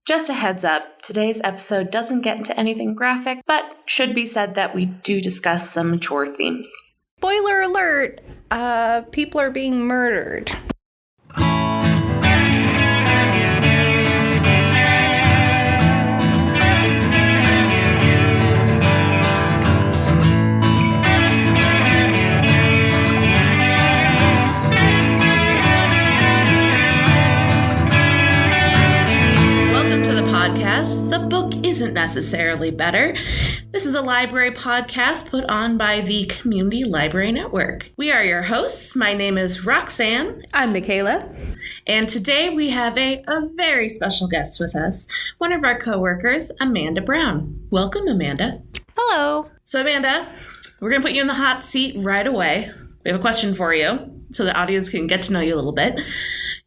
Just a heads up, today's episode doesn't get into anything graphic, but should be said that we do discuss some mature themes. Spoiler alert, people are being murdered. The book isn't necessarily better. This is a library podcast put on by the Community Library Network. We are your hosts. My name is Roxanne. I'm Mikayla. And today we have a very special guest with us, one of our coworkers, Amanda Brown. Welcome, Amanda. Hello. So, Amanda, we're going to put you in the hot seat right away. We have a question for you so the audience can get to know you a little bit.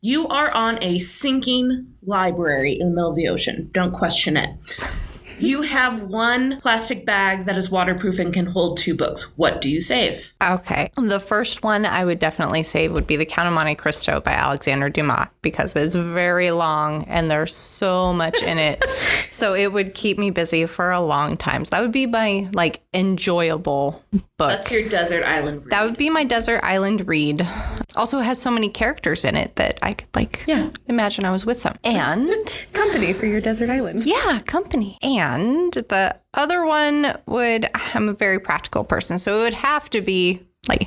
You are on a sinking library in the middle of the ocean. Don't question it. You have one plastic bag that is waterproof and can hold 2 books. What do you save? Okay. The first one I would definitely save would be The Count of Monte Cristo by Alexander Dumas because it's very long and there's so much in it. So it would keep me busy for a long time. So that would be my enjoyable book. That's your desert island read. That would be my desert island read. Also, it has so many characters in it that I could imagine I was with them. And company for your desert island. Yeah, company. And the other one I'm a very practical person, so it would have to be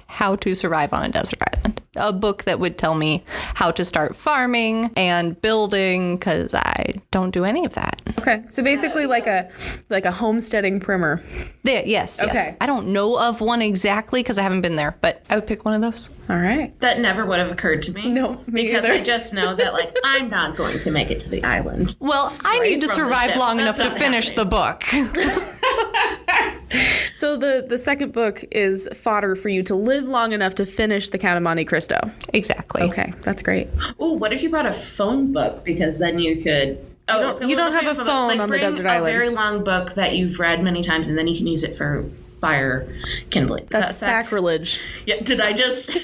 How to Survive on a Desert Island. A book that would tell me how to start farming and building, because I don't do any of that. Okay, so basically like a homesteading primer. Yes. I don't know of one exactly because I haven't been there, but I would pick one of those. All right. That never would have occurred to me. No, me because either. I just know that I'm not going to make it to the island. Well, I need to survive long enough to finish the book. So the second book is fodder for you to live long enough to finish The Count of Monte Cristo. Exactly. Okay, that's great. Oh, what if you brought a phone book? Because then you could... You don't have a phone on the desert island. Bring a very long book that you've read many times, and then you can use it for fire kindling. That's sacrilege. Yeah, did I just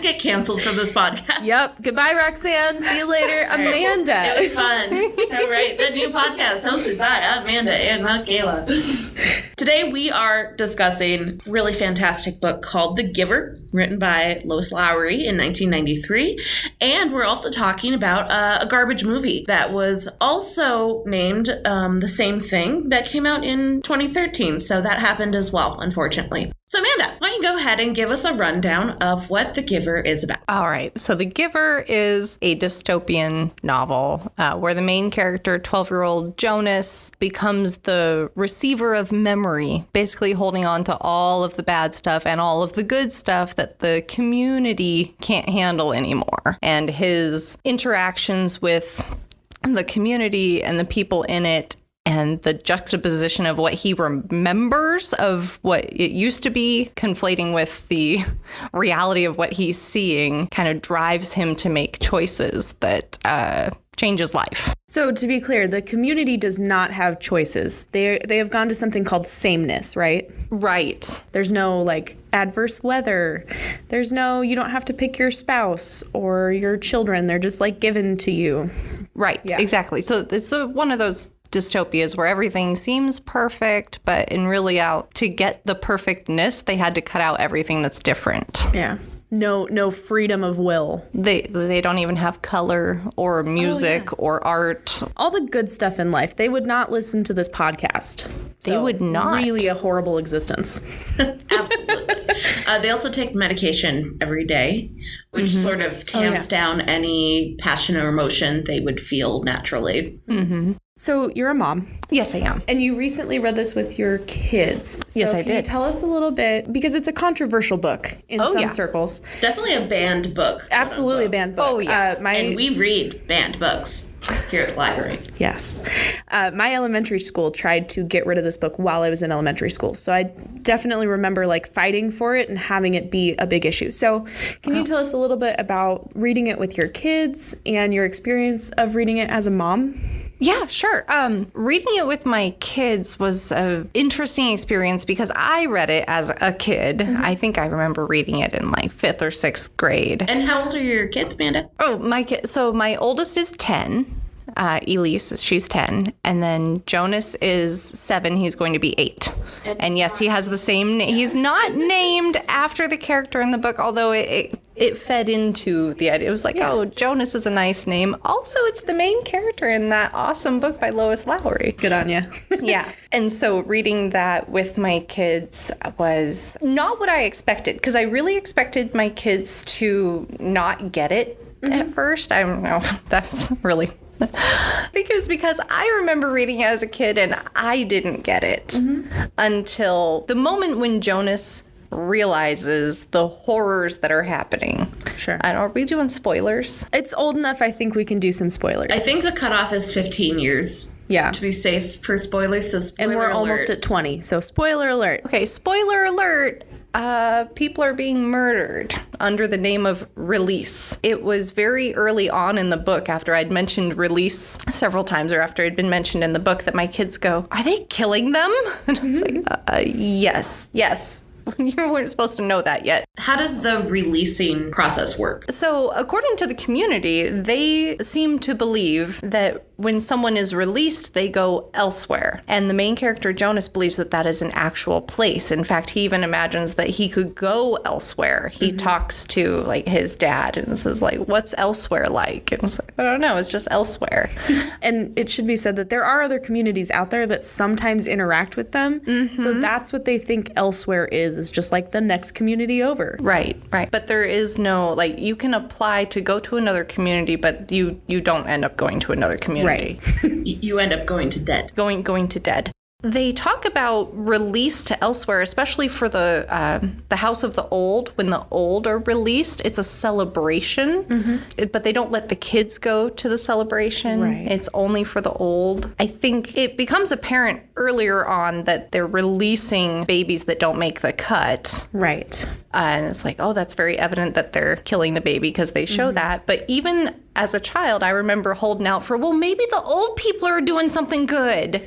get canceled from this podcast? Yep. Goodbye, Roxanne. See you later. Amanda. Right. It was fun. All right. The new podcast hosted by Amanda and Mikayla. Today we are discussing a really fantastic book called The Giver, written by Lois Lowry in 1993. And we're also talking about a garbage movie that was also named the same thing that came out in 2013. So that happened as well, unfortunately. So Amanda, why don't you go ahead and give us a rundown of what The Giver is about? All right. So The Giver is a dystopian novel where the main character, 12-year-old Jonas, becomes the receiver of memory, basically holding on to all of the bad stuff and all of the good stuff that the community can't handle anymore. And his interactions with the community and the people in it and the juxtaposition of what he remembers of what it used to be, conflating with the reality of what he's seeing, kind of drives him to make choices that change his life. So to be clear, the community does not have choices. They have gone to something called sameness, right? Right. There's no adverse weather. There's no, you don't have to pick your spouse or your children. They're just given to you. Right. Yeah. Exactly. So it's one of those dystopias where everything seems perfect, but to get the perfectness, they had to cut out everything that's different. Yeah. No freedom of will. They don't even have color or music or art. All the good stuff in life. They would not listen to this podcast. They would not. Really a horrible existence. Absolutely. They also take medication every day, which sort of tamps down any passion or emotion they would feel naturally. Mm-hmm. So you're a mom. Yes, I am. And you recently read this with your kids. Yes, I did. Can you tell us a little bit, because it's a controversial book in some circles. Definitely a banned book. Absolutely a banned book. Oh, yeah. And we read banned books here at the library. Yes. My elementary school tried to get rid of this book while I was in elementary school. So I definitely remember fighting for it and having it be a big issue. So can you tell us a little bit about reading it with your kids and your experience of reading it as a mom? Yeah, sure. Reading it with my kids was an interesting experience because I read it as a kid. Mm-hmm. I think I remember reading it in 5th or 6th grade. And how old are your kids, Amanda? Oh, my oldest is 10. Elise, she's 10. And then Jonas is 7. He's going to be 8. And yes, he has the same name. He's not named after the character in the book, although it fed into the idea. It was like, oh, Jonas is a nice name. Also, it's the main character in that awesome book by Lois Lowry. Good on you. Yeah. And so reading that with my kids was not what I expected, because I really expected my kids to not get it at first. I don't know. That's really... because I remember reading it as a kid and I didn't get it until the moment when Jonas realizes the horrors that are happening. Sure. And are we doing spoilers? It's old enough, I think we can do some spoilers. I think the cutoff is 15 years. Yeah. To be safe for spoilers, so spoiler and we're alert. almost at 20, so spoiler alert. Okay, spoiler alert. People are being murdered under the name of release. It was very early on in the book, after I'd mentioned release several times, or after it'd been mentioned in the book, that my kids go, are they killing them? And I was like, yes. You weren't supposed to know that yet. How does the releasing process work? So, according to the community, they seem to believe that when someone is released, they go elsewhere. And the main character, Jonas, believes that that is an actual place. In fact, he even imagines that he could go elsewhere. He talks to, like, his dad and says, like, what's elsewhere like? And it's like, I don't know, it's just elsewhere. And it should be said that there are other communities out there that sometimes interact with them. So that's what they think elsewhere is just like the next community over. Right. But there is no, like, you can apply to go to another community, but you don't end up going to another community. Right. You end up going to dead. Going to dead. They talk about release to elsewhere, especially for the House of the Old. When the old are released, it's a celebration, but they don't let the kids go to the celebration. Right. It's only for the old. I think it becomes apparent earlier on that they're releasing babies that don't make the cut. Right. And it's like, oh, that's very evident that they're killing the baby because they show that. But even as a child, I remember holding out for, well, maybe the old people are doing something good.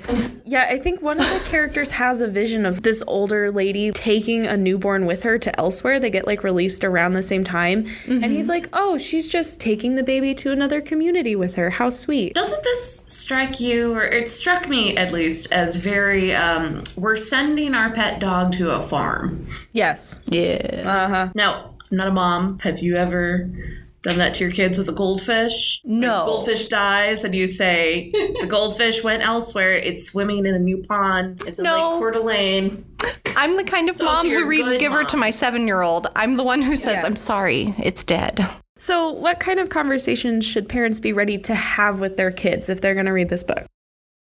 Yeah, I think one of the characters has a vision of this older lady taking a newborn with her to elsewhere. They get like released around the same time. And he's like, oh, she's just taking the baby to another community with her. How sweet. Doesn't this strike you, or it struck me at least, as very, we're sending our pet dog to a farm? Yes. Yeah. Now, I'm not a mom. Have you ever done that to your kids with a goldfish? No. Like, the goldfish dies and you say, the goldfish went elsewhere. It's swimming in a new pond. It's in Lake Coeur d'Alene. I'm the kind of mom you're who a reads good Giver mom. to my 7-year-old. I'm the one who says, Yes. I'm sorry, it's dead. So what kind of conversations should parents be ready to have with their kids if they're going to read this book?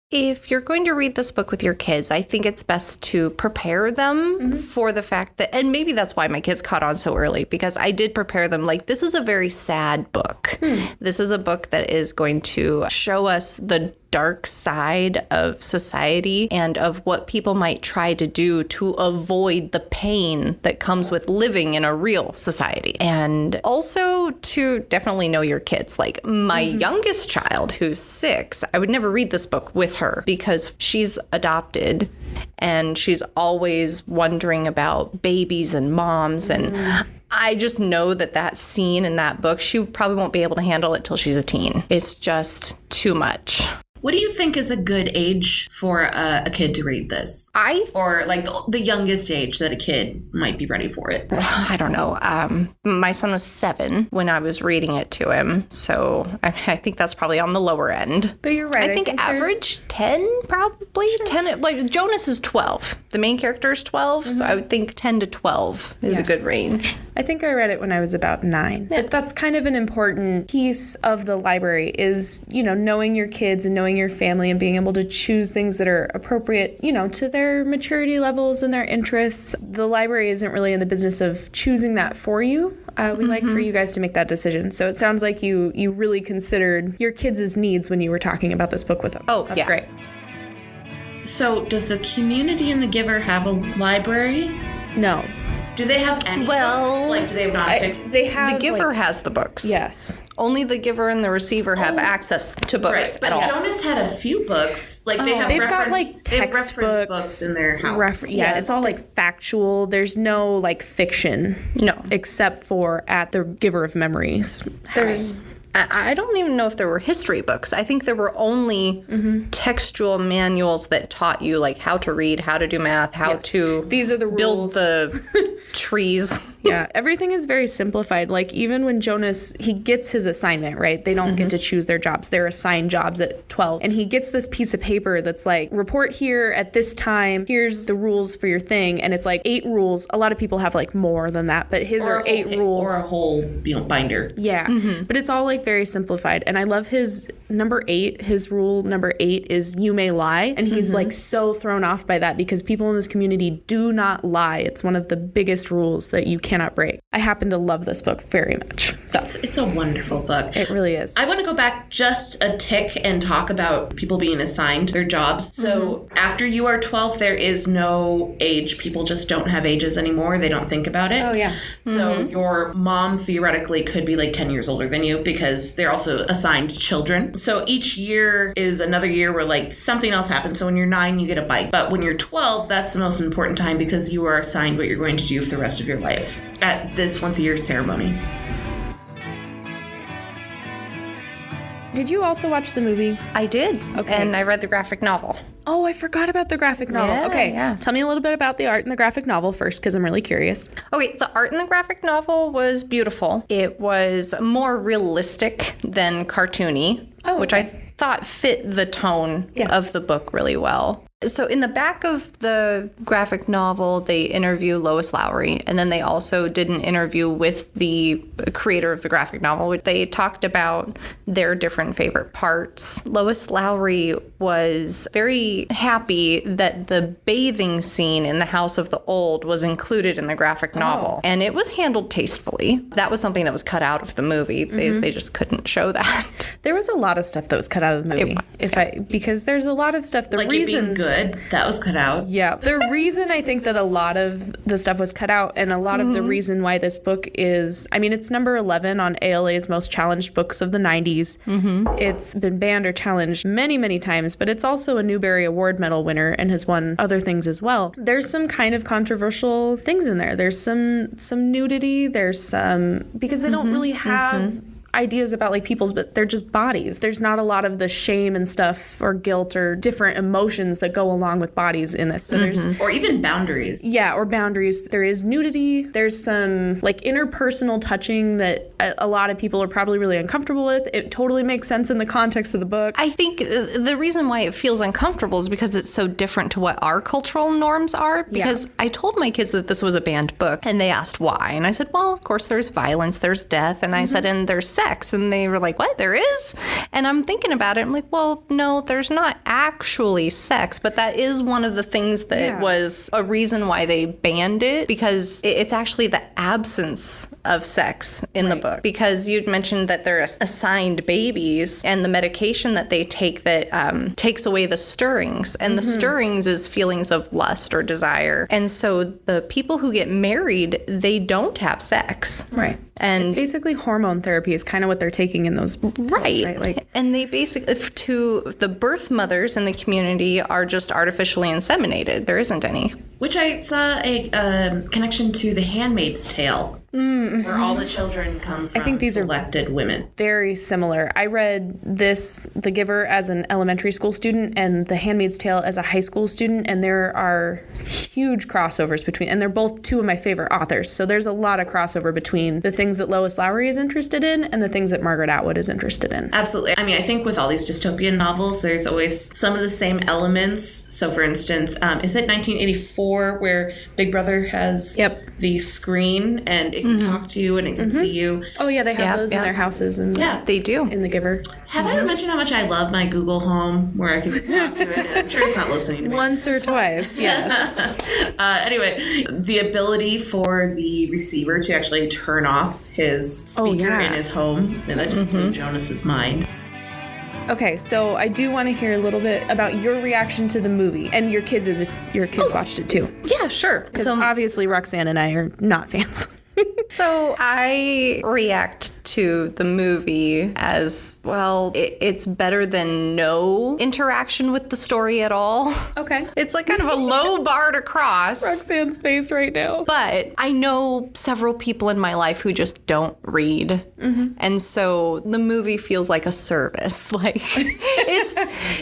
If you're going to read this book with your kids, I think it's best to prepare them for the fact that, and maybe that's why my kids caught on so early, because I did prepare them, like, this is a very sad book. This is a book that is going to show us the dark side of society and of what people might try to do to avoid the pain that comes with living in a real society. And also to definitely know your kids. Like my youngest child, who's 6, I would never read this book with her because she's adopted and she's always wondering about babies and moms and I just know that scene in that book, she probably won't be able to handle it till she's a teen. It's just too much. What do you think is a good age for a kid to read this? Or like the youngest age that a kid might be ready for it? I don't know. My son was 7 when I was reading it to him. So I think that's probably on the lower end. But you're right. I think average 10, probably. Sure. 10, like Jonas is 12. The main character is 12. So I would think 10 to 12 is a good range. I think I read it when I was about 9. But that's kind of an important piece of the library is, knowing your kids and knowing your family and being able to choose things that are appropriate, to their maturity levels and their interests. The library isn't really in the business of choosing that for you. We like for you guys to make that decision. So it sounds like you really considered your kids' needs when you were talking about this book with them. Oh, that's yeah. great. So does the community in the Giver have a library? No. Do they have any books? Like, do they have nonfiction? They have The Giver has the books. Yes. Only the Giver and the Receiver have access to books Right, at but all. Jonas had a few books. Like they've got like reference textbooks books in their house. It's all like factual. There's no like fiction. No. Except for at the Giver of Memories house. I don't even know if there were history books. I think there were only textual manuals that taught you like how to read, how to do math, how to These are the build rules. the trees. Yeah, everything is very simplified. Like even when Jonas, he gets his assignment, right? They don't get to choose their jobs. They're assigned jobs at 12. And he gets this piece of paper that's like, report here at this time. Here's the rules for your thing. And it's like 8 rules. A lot of people have like more than that, but his are 8 rules. Or a whole, binder. Yeah, but it's all like very simplified. And I love his number 8. His rule number 8 is you may lie. And he's like so thrown off by that because people in this community do not lie. It's one of the biggest rules that you cannot break. I happen to love this book very much. So It's a wonderful book. it really is. I want to go back just a tick and talk about people being assigned their jobs. So after you are 12, there is no age. People just don't have ages anymore. They don't think about it. Oh, yeah. So your mom theoretically could be like 10 years older than you because they're also assigned children. So each year is another year where like something else happens. So when you're 9, you get a bike. But when you're 12, that's the most important time because you are assigned what you're going to do for the rest of your life at this once a year ceremony. Did you also watch the movie? I did. Okay. And I read the graphic novel. Oh, I forgot about the graphic novel. Yeah, Okay. yeah. Tell me a little bit about the art in the graphic novel first, because I'm really curious. Okay, the art in the graphic novel was beautiful. It was more realistic than cartoony, which I thought fit the tone of the book really well. So in the back of the graphic novel, they interview Lois Lowry, and then they also did an interview with the creator of the graphic novel. They talked about their different favorite parts. Lois Lowry was very happy that the bathing scene in the House of the Old was included in the graphic novel, and it was handled tastefully. That was something that was cut out of the movie. They just couldn't show that. There was a lot of stuff that was cut out of the movie. Because there's a lot of stuff. The Like reason it being good, that was cut out. Yeah. The reason I think that a lot of the stuff was cut out and a lot of the reason why this book is, I mean, it's number 11 on ALA's most challenged books of the 90s. It's been banned or challenged many, many times, but it's also a Newbery Award medal winner and has won other things as well. There's some kind of controversial things in there. There's some nudity. There's some, because they don't really have ideas about like people's, but they're just bodies. There's not a lot of the shame and stuff or guilt or different emotions that go along with bodies in this. So there's Or even boundaries. yeah, or boundaries. There is nudity. There's some like interpersonal touching that a lot of people are probably really uncomfortable with. It totally makes sense in the context of the book. I think the reason why it feels uncomfortable is because it's so different to what our cultural norms are. Because I told my kids that this was a banned book, and they asked why. And I said, well, of course, there's violence, there's death. And I said, and there's sex. And they were like, what? There is? And I'm thinking about it. I'm like, well, no, there's not actually sex. But that is one of the things that was a reason why they banned it, because it's actually the absence of sex in the book. Because you'd mentioned that they're assigned babies and the medication that they take that takes away the stirrings. And the stirrings is feelings of lust or desire. And so the people who get married, they don't have sex. Right. And it's basically hormone therapy is kind of what they're taking in those books, right? Like, and they basically, to the birth mothers in the community are just artificially inseminated. There isn't any. Which I saw a connection to The Handmaid's Tale, where all the children come from think these are selected women. very similar. I read The Giver as an elementary school student and The Handmaid's Tale as a high school student, and there are huge crossovers between, and they're both two of my favorite authors. So there's a lot of crossover between the things that Lois Lowry is interested in and the things that Margaret Atwood is interested in. Absolutely. I mean, I think with all these dystopian novels, there's always some of the same elements. So, for instance, is it 1984 where Big Brother has the screen and it can talk to you and it can see you? Oh, yeah, they have those in their houses. And They do. In The Giver. Have I mentioned how much I love my Google Home where I can just talk to it? I'm sure it's not listening to me. Once or twice, yes. Anyway, the ability for the receiver to actually turn off his speaker in his home, and that just blew Jonas's mind. Okay, so I do want to hear a little bit about your reaction to the movie and your kids' as if your kids watched it too. Yeah, sure. Because obviously Roxanne and I are not fans. So I react to the movie as, well, it's better than no interaction with the story at all. Okay. It's like kind of a low bar to cross. Roxanne's face right now. But I know several people in my life who just don't read. Mm-hmm. And so the movie feels like a service. Like, it's,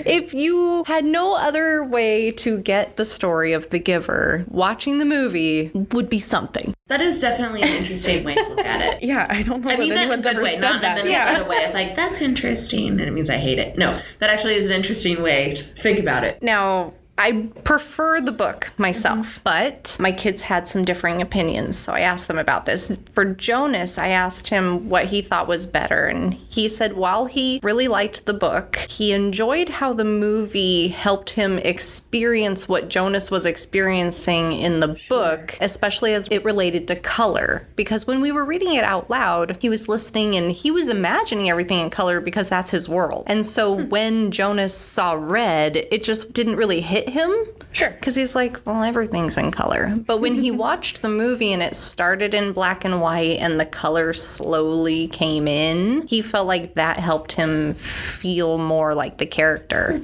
if you had no other way to get the story of The Giver, watching the movie would be something. That is definitely an interesting way to look at it. Yeah, I don't know I mean if that in a anyone's good ever way, said not that. in a Minnesota way. It's like, that's interesting, and it means I hate it. No, that actually is an interesting way to think about it. Now, I prefer the book myself, but my kids had some differing opinions, so I asked them about this. For Jonas, I asked him what he thought was better, and he said while he really liked the book, he enjoyed how the movie helped him experience what Jonas was experiencing in the book, especially as it related to color. Because when we were reading it out loud, he was listening and he was imagining everything in color because that's his world. And so when Jonas saw red, it just didn't really hit him. Sure. Because he's like, well, everything's in color. But when he watched the movie and it started in black and white and the color slowly came in, he felt like that helped him feel more like the character,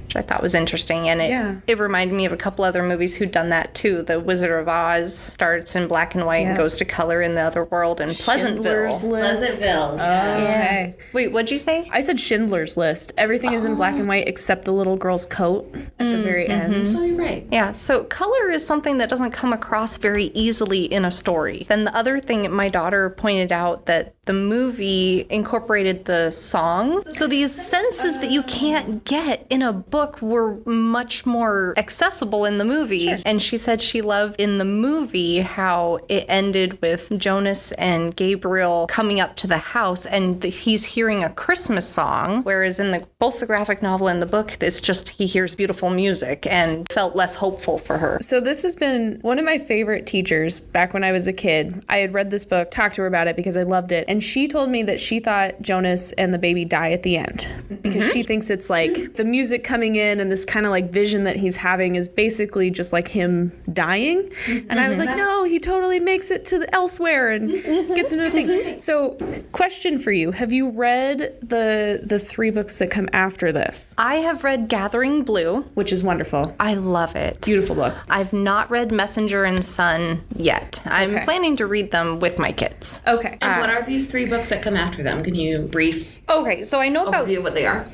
which I thought was interesting. And it reminded me of a couple other movies who'd done that too. The Wizard of Oz starts in black and white and goes to color in the other world, and Pleasantville. Pleasantville. Okay. Wait, what'd you say? I said Schindler's List. Everything is in black and white except the little girl's coat at the very end. So you're right. Yeah, so color is something that doesn't come across very easily in a story. Then the other thing, my daughter pointed out that the movie incorporated the song. So these senses that you can't get in a book were much more accessible in the movie. Sure. And she said she loved in the movie how it ended with Jonas and Gabriel coming up to the house and he's hearing a Christmas song, whereas in both the graphic novel and the book, it's just he hears beautiful music and felt less hopeful for her. So this has been one of my favorite teachers back when I was a kid. I had read this book, talked to her about it because I loved it. And she told me that she thought Jonas and the baby die at the end because she thinks it's like the music coming in and this kind of like vision that he's having is basically just like him dying. And I was like, no, he totally makes it to the elsewhere and gets into the thing. So question for you. Have you read the 3 books that come after this? I have read Gathering Blue, which is wonderful. I love it. Beautiful book. I've not read Messenger and Son yet. I'm planning to read them with my kids. Okay. And what are these 3 books that come after them? Can you brief Okay, so I know about overview of what they are?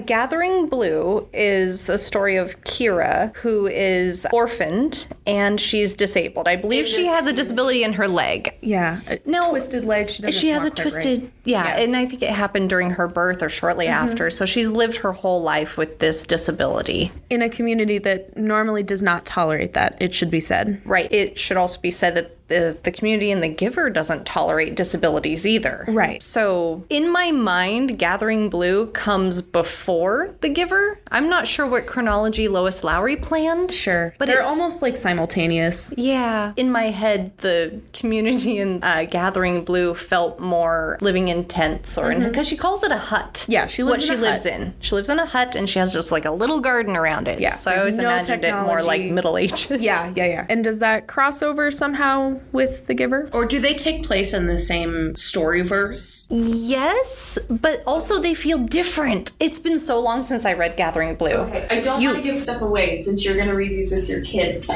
Gathering Blue is a story of Kira, who is orphaned and she's disabled. I believe she has a disability in her leg. Yeah. No, twisted leg. She has a twisted, right. And I think it happened during her birth or shortly after. So she's lived her whole life with this disability. In a community that normally does not tolerate that, it should be said. Right. It should also be said that the community in The Giver doesn't tolerate disabilities either. Right. So in my mind, Gathering Blue comes before The Giver. I'm not sure what chronology Lois Lowry planned. Sure. But they're it's almost like simultaneous. Yeah. In my head, the community in Gathering Blue felt more living in tents or because she calls it a hut. Yeah, she lives in a hut. She lives in a hut and she has just like a little garden around it. Yeah. So I always imagined it more like Middle Ages. Yeah. And does that cross over somehow with The Giver? Or do they take place in the same storyverse? Yes, but also they feel different. It's been so long since I read Gathering Blue. Okay, I don't want to give stuff away since you're going to read these with your kids.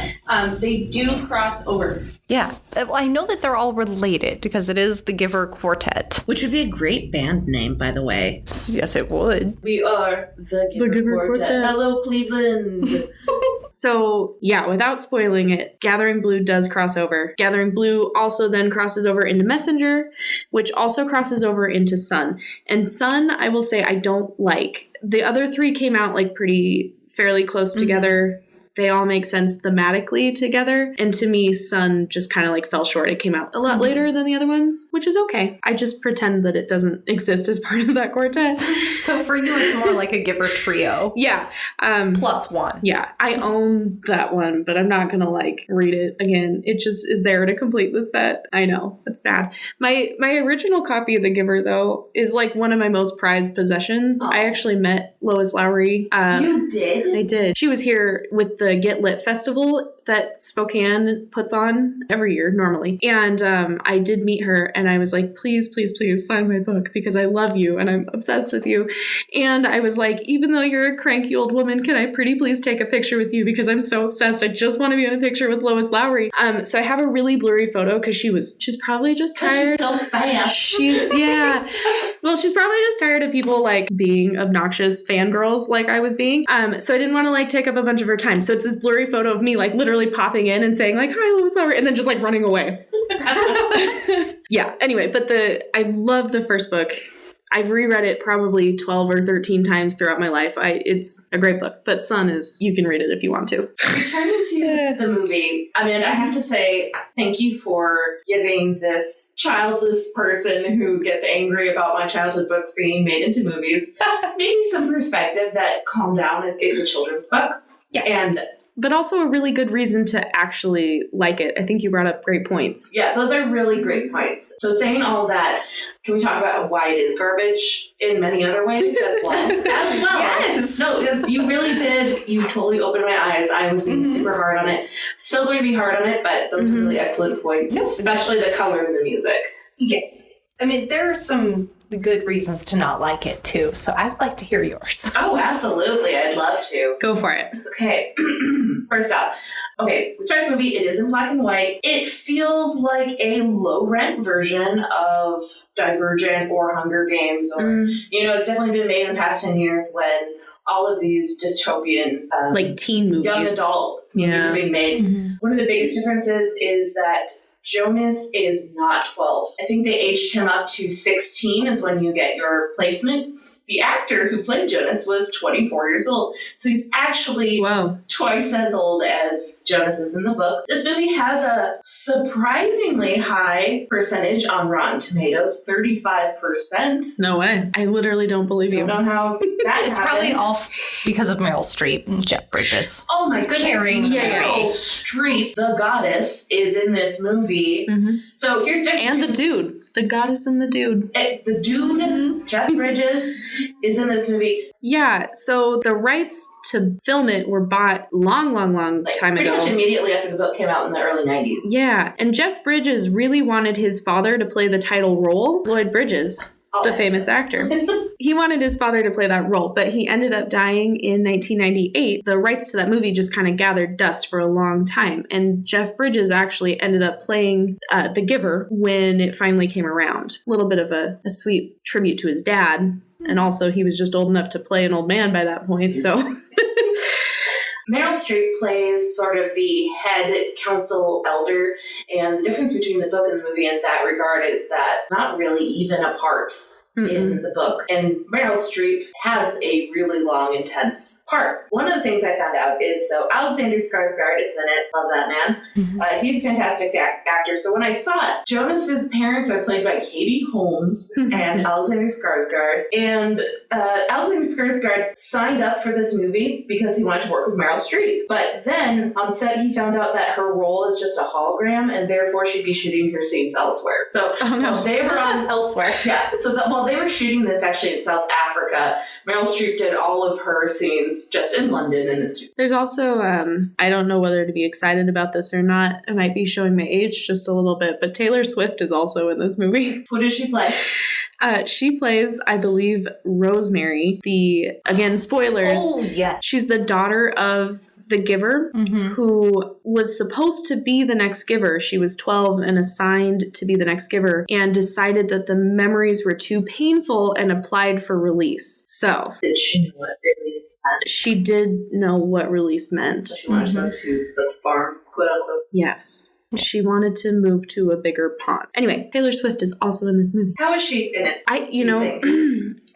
They do cross over. Yeah, I know that they're all related because it is the Giver Quartet. Which would be a great band name, by the way. Yes, it would. We are the Giver Quartet. Hello, Cleveland. So, yeah, without spoiling it, Gathering Blue does cross over. Gathering Blue also then crosses over into Messenger, which also crosses over into Sun. And Sun, I will say, I don't like. The other 3 came out like fairly close together. They all make sense thematically together. And to me, Sun just kind of like fell short. It came out a lot later than the other ones, which is okay. I just pretend that it doesn't exist as part of that quartet. So for you, it's more like a Giver trio. Yeah. +1. Yeah. I own that one, but I'm not going to like read it again. It just is there to complete the set. I know. It's bad. My original copy of The Giver, though, is like one of my most prized possessions. I actually met Lois Lowry. You did? I did. She was here with the Get Lit Festival that Spokane puts on every year normally. And I did meet her and I was like, please, please, please sign my book because I love you and I'm obsessed with you. And I was like, even though you're a cranky old woman, can I pretty please take a picture with you because I'm so obsessed. I just want to be in a picture with Lois Lowry. So I have a really blurry photo because she's probably just tired. She's so fast. Well, she's probably just tired of people like being obnoxious fangirls like I was being. So I didn't want to like take up a bunch of her time. So it's this blurry photo of me like literally popping in and saying like, hi, Lois Lowry, and then just like running away. Yeah. Anyway, but I love the first book. I've reread it probably 12 or 13 times throughout my life. It's a great book, but Son you can read it if you want to. Returning to the movie, I mean, I have to say thank you for giving this childless person who gets angry about my childhood books being made into movies maybe some perspective that calm down. It's a children's book. Yeah. But also a really good reason to actually like it. I think you brought up great points. Yeah, those are really great points. So saying all that, can we talk about why it is garbage in many other ways as well? Yes. No, because you really did. You totally opened my eyes. I was being super hard on it. Still going to be hard on it, but those are really excellent points, especially the color and the music. Yes. I mean, there are some good reasons to not like it, too. So I'd like to hear yours. Oh, absolutely. I'd love to. Go for it. Okay. First off, we start the movie. It is in black and white. It feels like a low-rent version of Divergent or Hunger Games. Or, it's definitely been made in the past 10 years when all of these dystopian like teen movies, young adult movies are being made. One of the biggest differences is that Jonas is not 12. I think they aged him up to 16 is when you get your placement. The actor who played Jonas was 24 years old. So he's actually twice as old as Jonas is in the book. This movie has a surprisingly high percentage on Rotten Tomatoes, 35%. No way. I literally don't believe you. I don't know how that It's probably all because of Meryl Streep and Jeff Bridges. Oh my goodness. Carrying Meryl Streep, the goddess, is in this movie. So here's the and the dude. The goddess and the dude. The dude, Jeff Bridges, is in this movie. Yeah, so the rights to film it were bought long time ago. Pretty much immediately after the book came out in the early 90s. Yeah, and Jeff Bridges really wanted his father to play the title role, Lloyd Bridges. The famous actor. He wanted his father to play that role, but he ended up dying in 1998. The rights to that movie just kind of gathered dust for a long time. And Jeff Bridges actually ended up playing The Giver when it finally came around. A little bit of a sweet tribute to his dad. And also he was just old enough to play an old man by that point, so... Meryl Streep plays sort of the head council elder, and the difference between the book and the movie in that regard is that not really even a part in the book. And Meryl Streep has a really long, intense part. One of the things I found out is, so Alexander Skarsgård is in it. Love that man. He's a fantastic actor. So when I saw it, Jonas's parents are played by Katie Holmes and Alexander Skarsgård. And Alexander Skarsgård signed up for this movie because he wanted to work with Meryl Streep. But then on set, he found out that her role is just a hologram, and therefore she'd be shooting her scenes elsewhere. So they were on elsewhere. Yeah. So while they were shooting this actually in South Africa, Meryl Streep did all of her scenes just in London in the studio. There's also, I don't know whether to be excited about this or not. I might be showing my age just a little bit, but Taylor Swift is also in this movie. What does she play? She plays, I believe, Rosemary, again, spoilers. Oh, yeah. She's the daughter of the giver, who was supposed to be the next giver. She was 12 and assigned to be the next giver and decided that the memories were too painful and applied for release. So, did she know what release meant? She did know what release meant. So she wanted to go to the farm, quote unquote. Yes. She wanted to move to a bigger pond. Anyway, Taylor Swift is also in this movie. How is she in it?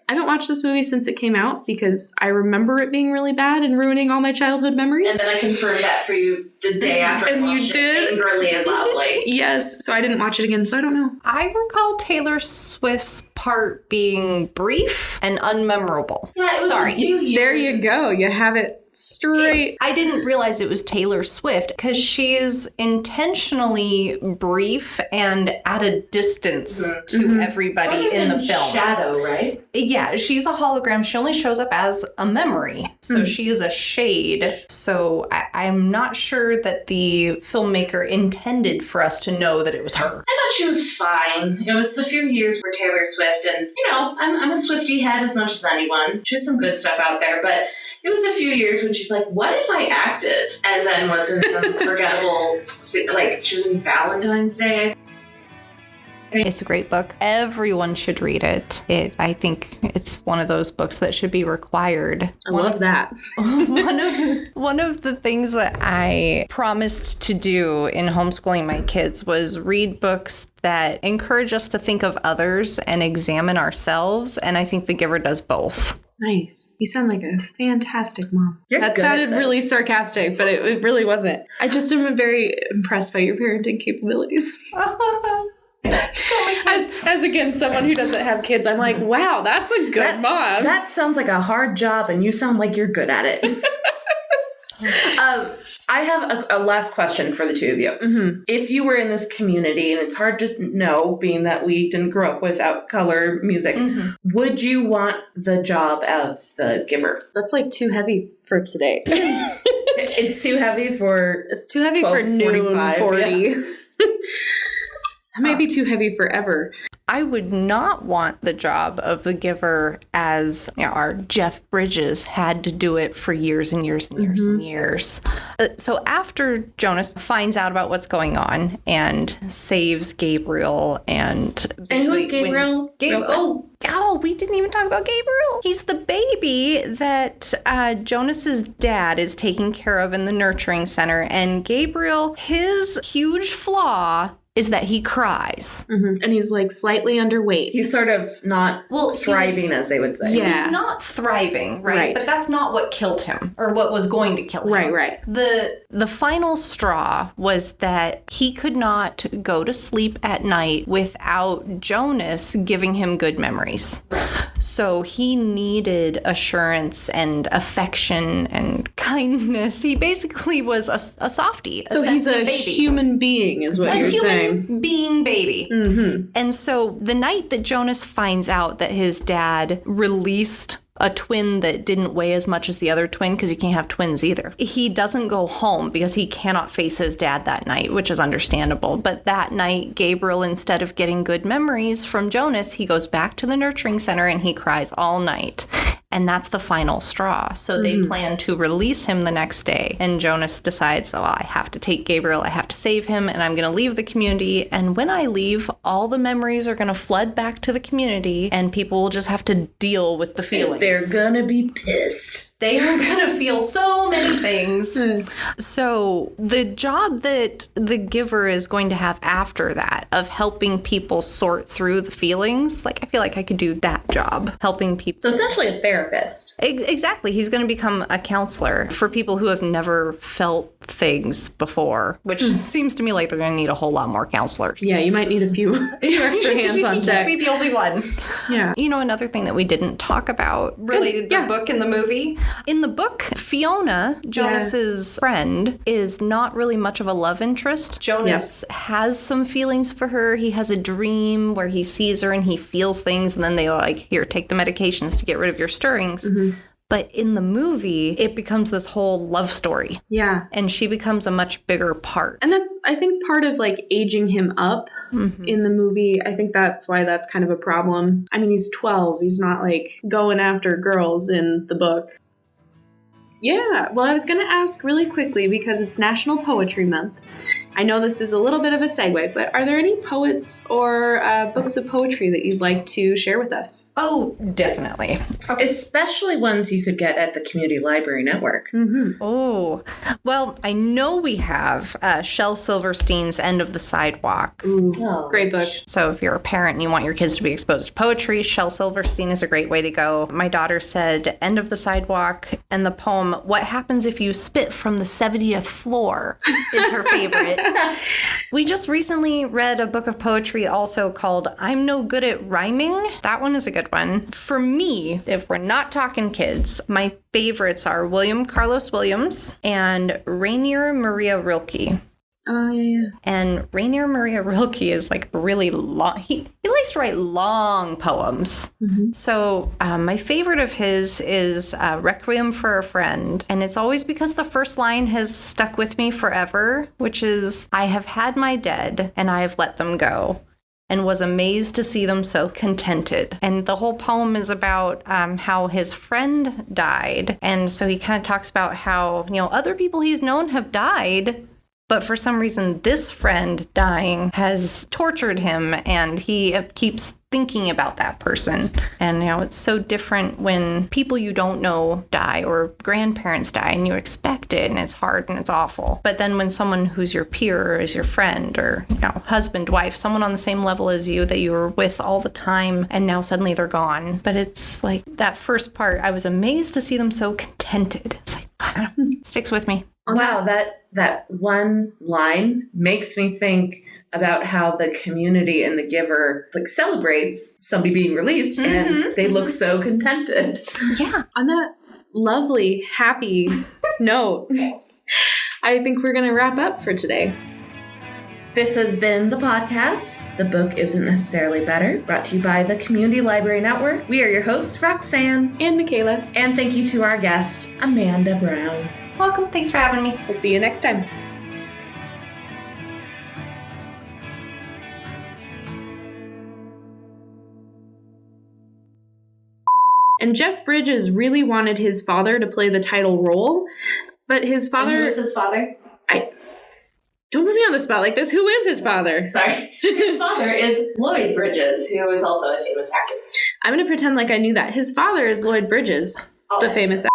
I haven't watched this movie since it came out because I remember it being really bad and ruining all my childhood memories. And then I confirmed that for you the day after I watched it angrily and loudly. Yes, so I didn't watch it again, so I don't know. I recall Taylor Swift's part being brief and unmemorable. Yeah, it was a few years. There you go. You have it straight. I didn't realize it was Taylor Swift because she is intentionally brief and at a distance to everybody in the film. Shadow, right? Yeah, she's a hologram. She only shows up as a memory. So she is a shade. So I'm not sure that the filmmaker intended for us to know that it was her. I thought she was fine. It was the few years where Taylor Swift, and I'm a Swiftie head as much as anyone. She has some good stuff out there, but it was a few years when she's like, what if I acted? And then was in some forgettable, like she was in Valentine's Day. It's a great book. Everyone should read it. I think it's one of those books that should be required. I love that. One of the things that I promised to do in homeschooling my kids was read books that encourage us to think of others and examine ourselves. And I think The Giver does both. Nice. You sound like a fantastic mom. You're that good sounded at this. really sarcastic, but it really wasn't. I just am very impressed by your parenting capabilities. As again, someone who doesn't have kids, I'm like, wow, that's a good mom. That sounds like a hard job, and you sound like you're good at it. I have a last question for the two of you. Mm-hmm. If you were in this community, and it's hard to know, being that we didn't grow up without color music, would you want the job of the giver? That's like too heavy for today. It's too heavy for... It's too heavy for noon 12:45, 40. yeah. That might be too heavy forever. I would not want the job of the giver as our Jeff Bridges had to do it for years and years and years and years. So after Jonas finds out about what's going on and saves Gabriel and... And who's Gabriel? Oh, we didn't even talk about Gabriel. He's the baby that Jonas's dad is taking care of in the nurturing center. And Gabriel, his huge flaw is that he cries. And he's like slightly underweight. He's sort of not thriving, as they would say. Yeah. He's not thriving, right? Right. But that's not what killed him or what was going to kill him. Right. The final straw was that he could not go to sleep at night without Jonas giving him good memories. So he needed assurance and affection and kindness. He basically was a softie. So he's a baby. human being is what you're saying. Being baby. And so the night that Jonas finds out that his dad released a twin that didn't weigh as much as the other twin, because you can't have twins either, he doesn't go home because he cannot face his dad that night, which is understandable. But that night, Gabriel, instead of getting good memories from Jonas, he goes back to the nurturing center and he cries all night. And that's the final straw. So they plan to release him the next day. And Jonas decides, I have to take Gabriel, I have to save him, and I'm going to leave the community. And when I leave, all the memories are going to flood back to the community, and people will just have to deal with the feelings. They're going to be pissed. They are going to feel so many things. So the job that the giver is going to have after that of helping people sort through the feelings, like I feel like I could do that job, helping people. So essentially a therapist. Exactly. He's going to become a counselor for people who have never felt things before, which seems to me like they're going to need a whole lot more counselors. Yeah, you might need a few extra hands on You deck. can't be the only one. Yeah. You know, another thing that we didn't talk about related to the book and the movie. In the book, Fiona, Jonas's friend, is not really much of a love interest. Jonas has some feelings for her. He has a dream where he sees her and he feels things, and then they like, here, take the medications to get rid of your stirrings. But in the movie, it becomes this whole love story. Yeah. And she becomes a much bigger part. And that's, I think, part of like aging him up in the movie. I think that's why that's kind of a problem. I mean, he's 12. He's not like going after girls in the book. Yeah, well, I was going to ask really quickly because it's National Poetry Month. I know this is a little bit of a segue, but are there any poets or books of poetry that you'd like to share with us? Oh, definitely. Especially ones you could get at the Community Library Network. Oh, well, I know we have Shel Silverstein's End of the Sidewalk. Ooh, great book. So if you're a parent and you want your kids to be exposed to poetry, Shel Silverstein is a great way to go. My daughter said End of the Sidewalk, and the poem What Happens If You Spit from the 70th Floor is her favorite. We just recently read a book of poetry also called I'm No Good at Rhyming. That one is a good one. For me, if we're not talking kids, my favorites are William Carlos Williams and Rainier Maria Rilke. Oh, yeah. And Rainier Maria Rilke is like really long. He likes to write long poems. Mm-hmm. So my favorite of his is Requiem for a Friend. And it's always because the first line has stuck with me forever, which is, I have had my dead and I have let them go, and was amazed to see them so contented. And the whole poem is about how his friend died. And so he kind of talks about how, other people he's known have died, but for some reason, this friend dying has tortured him, and he keeps thinking about that person. And, it's so different when people you don't know die or grandparents die, and you expect it, and it's hard and it's awful. But then when someone who's your peer or is your friend or, husband, wife, someone on the same level as you that you were with all the time, and now suddenly they're gone. But it's like that first part, I was amazed to see them so contented. It's like, it sticks with me. Wow, that one line makes me think about how the community in The Giver celebrates somebody being released, and they look so contented. Yeah. On that lovely, happy note, I think we're going to wrap up for today. This has been the podcast, The Book Isn't Necessarily Better, brought to you by the Community Library Network. We are your hosts, Roxanne and Mikayla. And thank you to our guest, Amanda Brown. Welcome. Thanks for having me. We'll see you next time. And Jeff Bridges really wanted his father to play the title role, but his father... Who is his father? Don't put me on the spot like this. Who is his father? Sorry. His father is Lloyd Bridges, who is also a famous actor. I'm going to pretend like I knew that. His father is Lloyd Bridges, the famous actor.